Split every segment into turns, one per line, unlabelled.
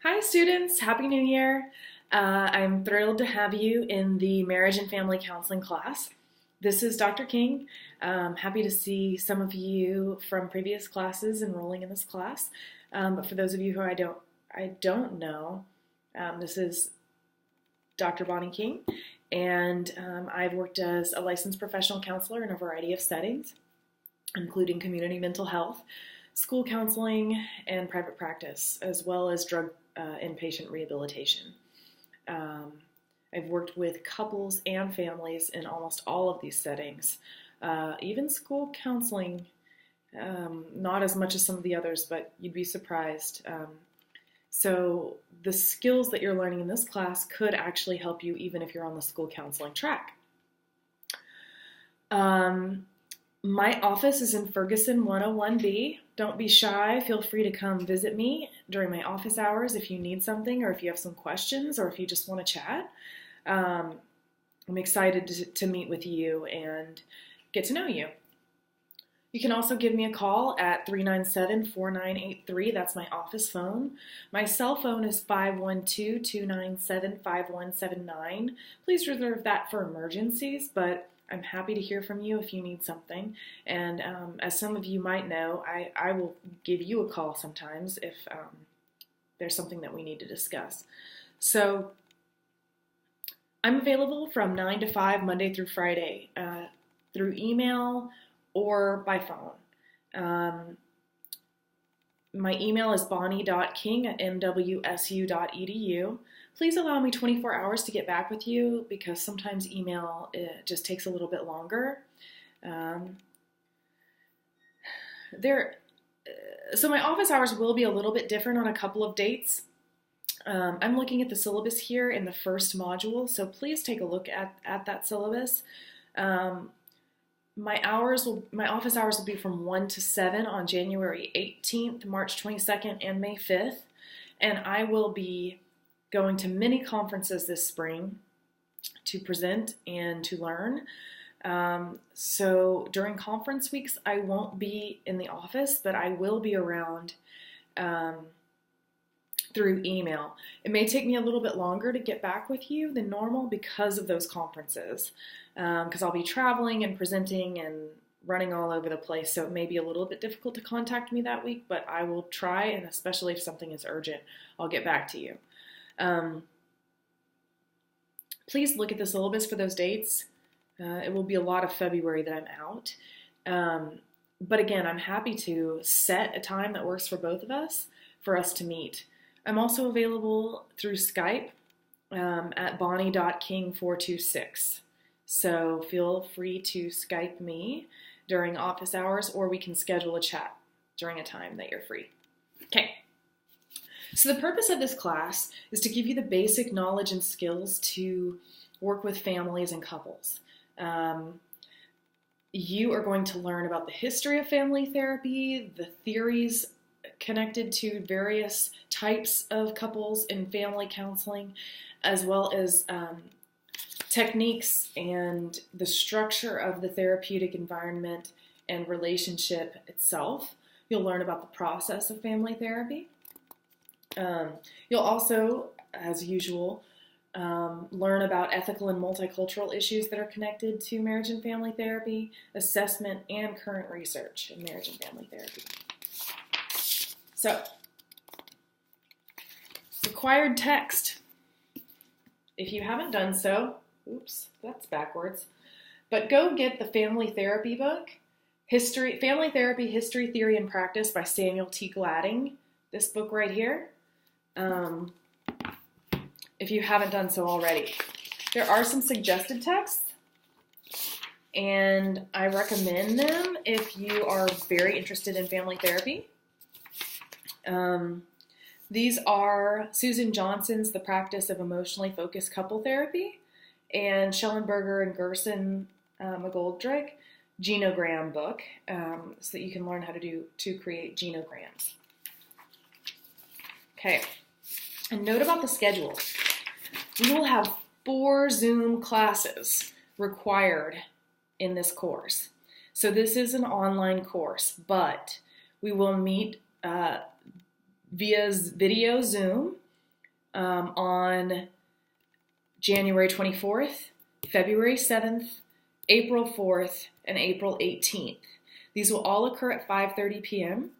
Hi students, Happy New Year. I'm thrilled to have you in the Marriage and Family Counseling class. This is Dr. King. Happy to see some of you from previous classes enrolling in this class. But for those of you who I don't know, this is Dr. Bonnie King, and I've worked as a licensed professional counselor in a variety of settings, including community mental health, school counseling, and private practice, as well as drug inpatient rehabilitation. I've worked with couples and families in almost all of these settings. Even school counseling, not as much as some of the others, but you'd be surprised. So the skills that you're learning in this class could actually help you even if you're on the school counseling track. My office is in Ferguson 101B. Don't be shy. Feel free to come visit me during my office hours if you need something or if you have some questions or if you just want to chat. I'm excited to meet with you and get to know you. You can also give me a call at 397-4983. That's my office phone. My cell phone is 512-297-5179. Please reserve that for emergencies, but I'm happy to hear from you if you need something. And as some of you might know, I will give you a call sometimes if there's something that we need to discuss. So I'm available from 9 to 5 Monday through Friday through email or by phone. My email is bonnie.king@mwsu.edu. Please allow me 24 hours to get back with you because sometimes email just takes a little bit longer. So my office hours will be a little bit different on a couple of dates. I'm looking at the syllabus here in the first module, so please take a look at that syllabus. My office hours will be from 1 to 7 on January 18th, March 22nd, and May 5th, and I will be going to many conferences this spring to present and to learn. So during conference weeks, I won't be in the office, but I will be around through email. It may take me a little bit longer to get back with you than normal because of those conferences, because I'll be traveling and presenting and running all over the place, so it may be a little bit difficult to contact me that week, but I will try, and especially if something is urgent, I'll get back to you. Please look at the syllabus for those dates. It will be a lot of February that I'm out. But again, I'm happy to set a time that works for both of us for us to meet. I'm also available through Skype at bonnie.king426. So feel free to Skype me during office hours, or we can schedule a chat during a time that you're free. Okay. So the purpose of this class is to give you the basic knowledge and skills to work with families and couples. You are going to learn about the history of family therapy, the theories connected to various types of couples and family counseling, as well as techniques and the structure of the therapeutic environment and relationship itself. You'll learn about the process of family therapy. You'll also, as usual, learn about ethical and multicultural issues that are connected to marriage and family therapy, assessment, and current research in marriage and family therapy. So, required text. If you haven't done so, oops, that's backwards, but go get the Family Therapy book, Family Therapy, History, Theory, and Practice by Samuel T. Gladding, this book right here. If you haven't done so already. There are some suggested texts, and I recommend them if you are very interested in family therapy. These are Susan Johnson's The Practice of Emotionally Focused Couple Therapy and Schellenberger and Gerson McGoldrick genogram book, so that you can learn how to create genograms. Okay. A note about the schedule. We will have 4 Zoom classes required in this course. So this is an online course, but we will meet via video Zoom on January 24th, February 7th, April 4th, and April 18th. These will all occur at 5:30 p.m.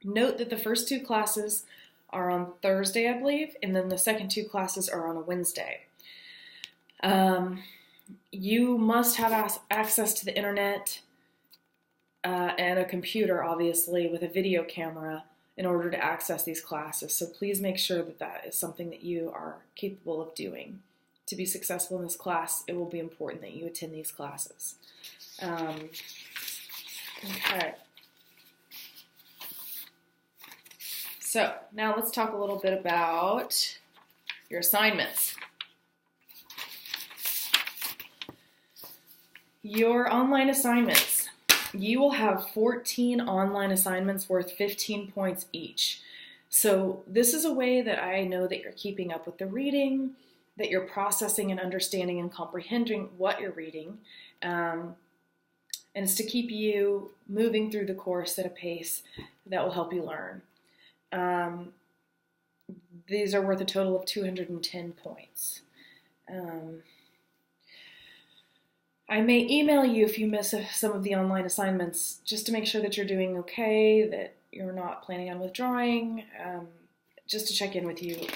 Note that the first two classes are on Thursday, I believe, and then the second two classes are on a Wednesday. You must have access to the internet and a computer, obviously, with a video camera in order to access these classes. So please make sure that that is something that you are capable of doing. To be successful in this class, it will be important that you attend these classes. Okay. So now let's talk a little bit about your assignments. Your online assignments. You will have 14 online assignments worth 15 points each. So this is a way that I know that you're keeping up with the reading, that you're processing and understanding and comprehending what you're reading, and it's to keep you moving through the course at a pace that will help you learn. These are worth a total of 210 points. I may email you if you miss some of the online assignments, just to make sure that you're doing okay, that you're not planning on withdrawing, just to check in with you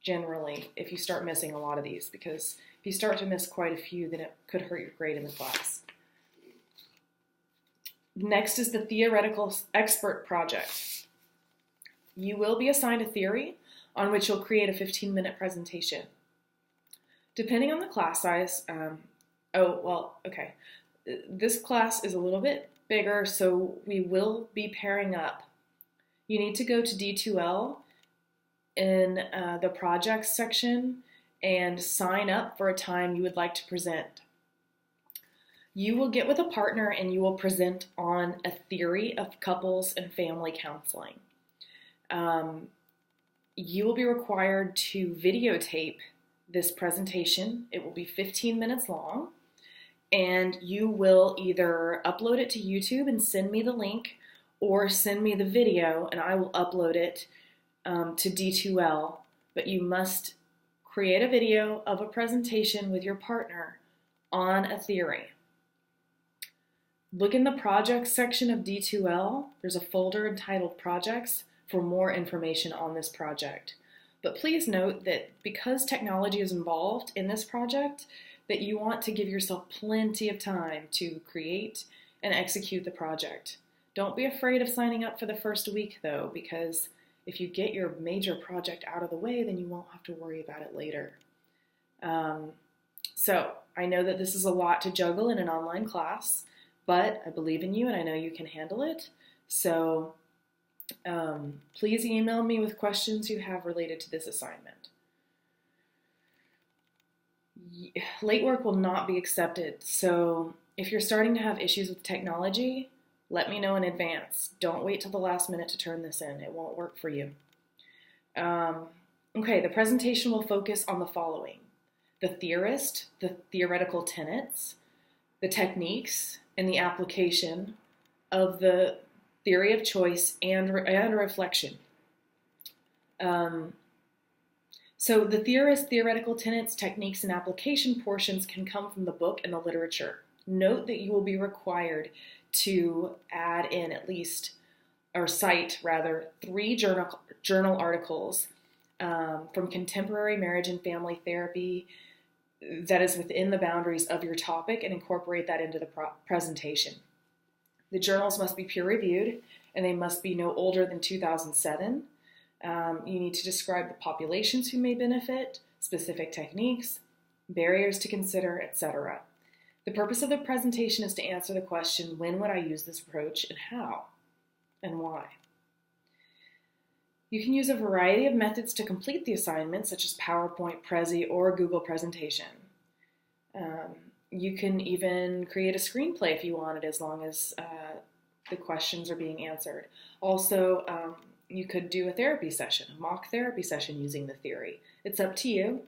generally if you start missing a lot of these, because if you start to miss quite a few, then it could hurt your grade in the class. Next is the theoretical expert project. You will be assigned a theory on which you'll create a 15-minute presentation. Depending on the class size, this class is a little bit bigger, so we will be pairing up. You need to go to D2L in the projects section and sign up for a time you would like to present. You will get with a partner and you will present on a theory of couples and family counseling. You will be required to videotape this presentation. It will be 15 minutes long, and you will either upload it to YouTube and send me the link, or send me the video and I will upload it to D2L. But you must create a video of a presentation with your partner on a theory. Look in the projects section of D2L. There's a folder entitled Projects for more information on this project. But please note that because technology is involved in this project, that you want to give yourself plenty of time to create and execute the project. Don't be afraid of signing up for the first week though, because if you get your major project out of the way, then you won't have to worry about it later. So I know that this is a lot to juggle in an online class, but I believe in you and I know you can handle it. So please email me with questions you have related to this assignment. Late work will not be accepted, so if you're starting to have issues with technology, let me know in advance. Don't wait till the last minute to turn this in. It won't work for you. Okay, the presentation will focus on the following: the theorist, the theoretical tenets, the techniques, and the application of the theory of choice and reflection. So the theorist, theoretical tenets, techniques, and application portions can come from the book and the literature. Note that you will be required to add in cite 3 journal articles from contemporary marriage and family therapy that is within the boundaries of your topic, and incorporate that into the presentation. The journals must be peer-reviewed, and they must be no older than 2007. You need to describe the populations who may benefit, specific techniques, barriers to consider, etc. The purpose of the presentation is to answer the question, when would I use this approach and how and why? You can use a variety of methods to complete the assignment, such as PowerPoint, Prezi, or Google presentation. You can even create a screenplay if you wanted, as long as the questions are being answered. Also, you could do a therapy session, a mock therapy session using the theory. It's up to you.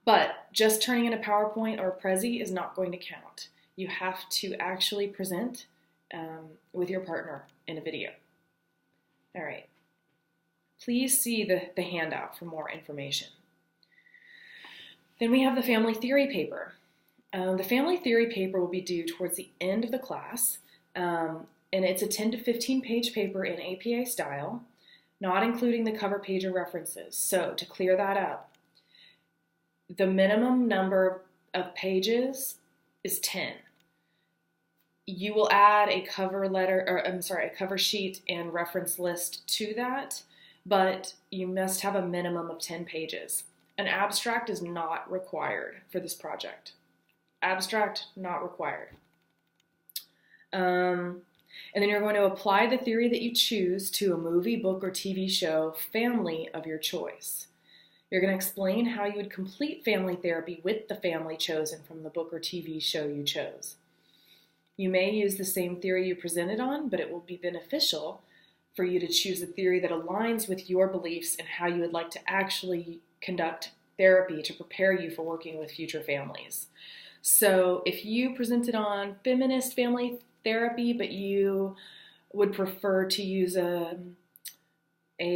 But just turning in a PowerPoint or a Prezi is not going to count. You have to actually present with your partner in a video. All right. Please see the handout for more information. Then we have the family theory paper. The family theory paper will be due towards the end of the class, and it's a 10 to 15 page paper in APA style, not including the cover page of references. So to clear that up, the minimum number of pages is 10. You will add a cover sheet and reference list to that, but you must have a minimum of 10 pages. An abstract is not required for this project. Abstract, not required. And then you're going to apply the theory that you choose to a movie, book, or TV show family of your choice. You're going to explain how you would complete family therapy with the family chosen from the book or TV show you chose. You may use the same theory you presented on, but it will be beneficial for you to choose a theory that aligns with your beliefs and how you would like to actually conduct therapy to prepare you for working with future families. So if you presented on feminist family therapy, but you would prefer to use a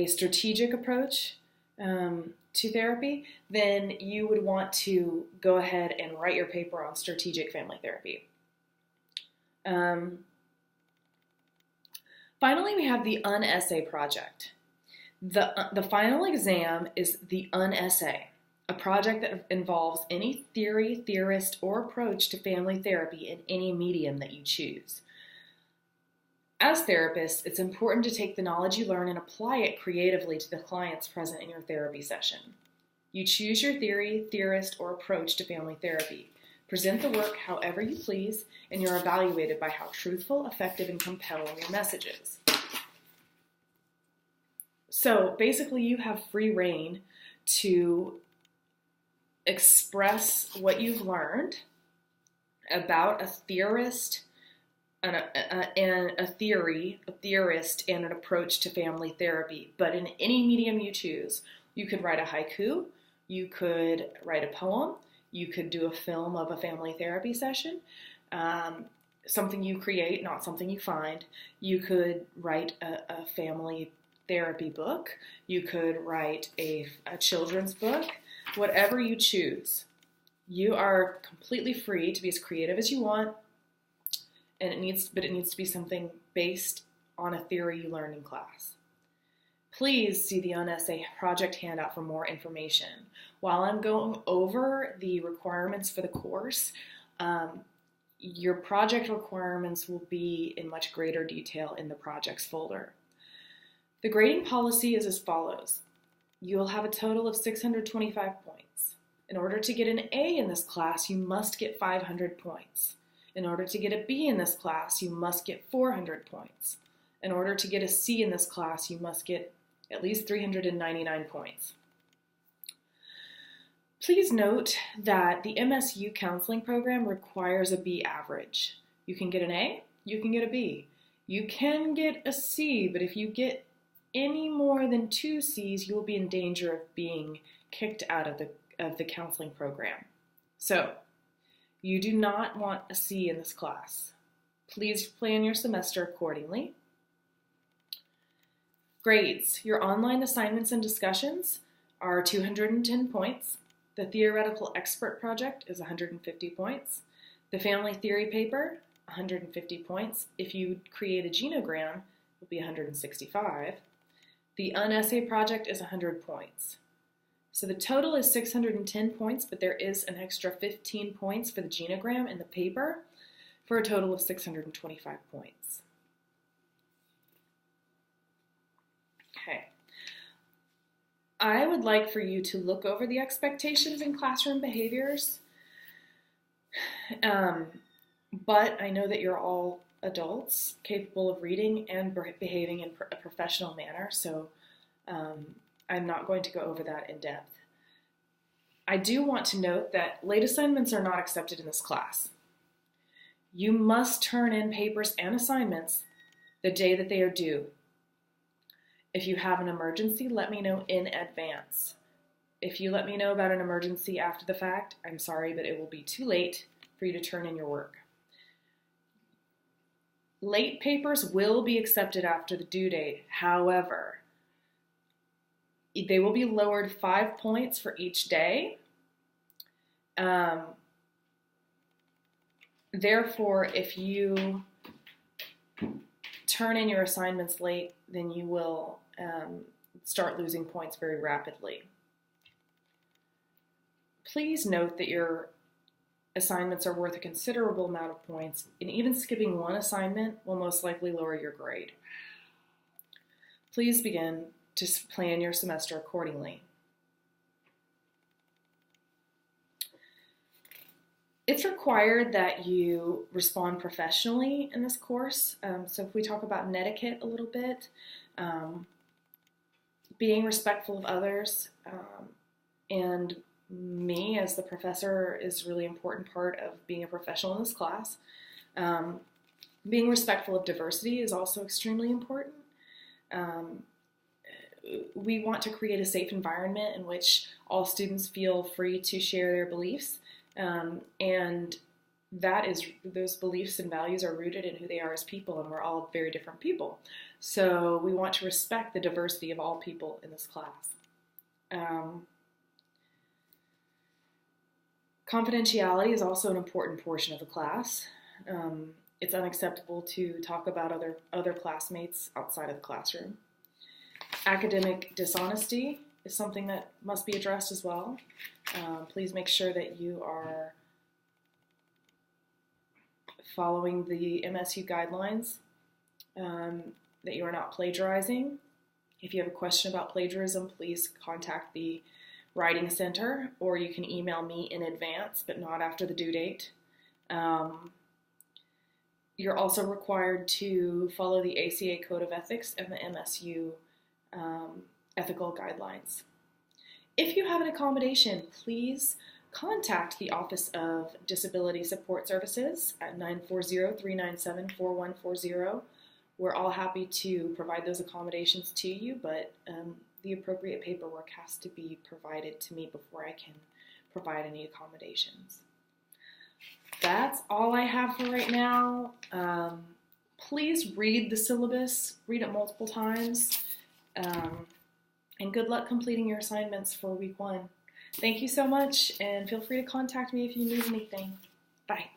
strategic approach to therapy, then you would want to go ahead and write your paper on strategic family therapy. Finally, we have the unessay project. The final exam is the unessay, a project that involves any theory, theorist, or approach to family therapy in any medium that you choose. As therapists, it's important to take the knowledge you learn and apply it creatively to the clients present in your therapy session. You choose your theory, theorist, or approach to family therapy. Present the work however you please, and you're evaluated by how truthful, effective, and compelling your message is. So basically, you have free reign to express what you've learned about a theorist, a theorist, and an approach to family therapy. But in any medium you choose, you could write a haiku, you could write a poem, you could do a film of a family therapy session, something you create, not something you find. You could write a family therapy book. You could write a children's book. Whatever you choose, you are completely free to be as creative as you want, and it needs to be something based on a theory you learned in class. Please see the unessay project handout for more information. While I'm going over the requirements for the course, your project requirements will be in much greater detail in the projects folder. The grading policy is as follows. You'll have a total of 625 points. In order to get an A in this class, you must get 500 points. In order to get a B in this class, you must get 400 points. In order to get a C in this class, you must get at least 399 points. Please note that the MSU counseling program requires a B average. You can get an A, you can get a B. You can get a C, but if you get any more than 2 C's, you will be in danger of being kicked out of the counseling program. So, you do not want a C in this class. Please plan your semester accordingly. Grades. Your online assignments and discussions are 210 points. The theoretical expert project is 150 points. The family theory paper, 150 points. If you create a genogram, it will be 165. The unessay project is 100 points. So the total is 610 points, but there is an extra 15 points for the genogram in the paper for a total of 625 points. Okay. I would like for you to look over the expectations in classroom behaviors, but I know that you're all adults capable of reading and behaving in a professional manner, so I'm not going to go over that in depth. I do want to note that late assignments are not accepted in this class. You must turn in papers and assignments the day that they are due. If you have an emergency, let me know in advance. If you let me know about an emergency after the fact, I'm sorry, but it will be too late for you to turn in your work. Late papers will be accepted after the due date. However, They will be lowered 5 points for each day. Therefore, if you turn in your assignments late, then you will start losing points very rapidly. Please note that your assignments are worth a considerable amount of points, and even skipping one assignment will most likely lower your grade. Please begin to plan your semester accordingly. It's required that you respond professionally in this course. So if we talk about etiquette a little bit, being respectful of others, and me as the professor is a really important part of being a professional in this class. Being respectful of diversity is also extremely important. We want to create a safe environment in which all students feel free to share their beliefs, and those beliefs and values are rooted in who they are as people, and we're all very different people. So we want to respect the diversity of all people in this class. Confidentiality is also an important portion of the class. It's unacceptable to talk about other classmates outside of the classroom. Academic dishonesty is something that must be addressed as well. Please make sure that you are following the MSU guidelines, that you are not plagiarizing. If you have a question about plagiarism, please contact the Writing Center, or you can email me in advance, but not after the due date. You're also required to follow the ACA Code of Ethics and the MSU ethical guidelines. If you have an accommodation, please contact the Office of Disability Support Services at 940-397-4140. We're all happy to provide those accommodations to you, but the appropriate paperwork has to be provided to me before I can provide any accommodations. That's all I have for right now. Please read the syllabus, read it multiple times, and good luck completing your assignments for week 1. Thank you so much, and feel free to contact me if you need anything. Bye.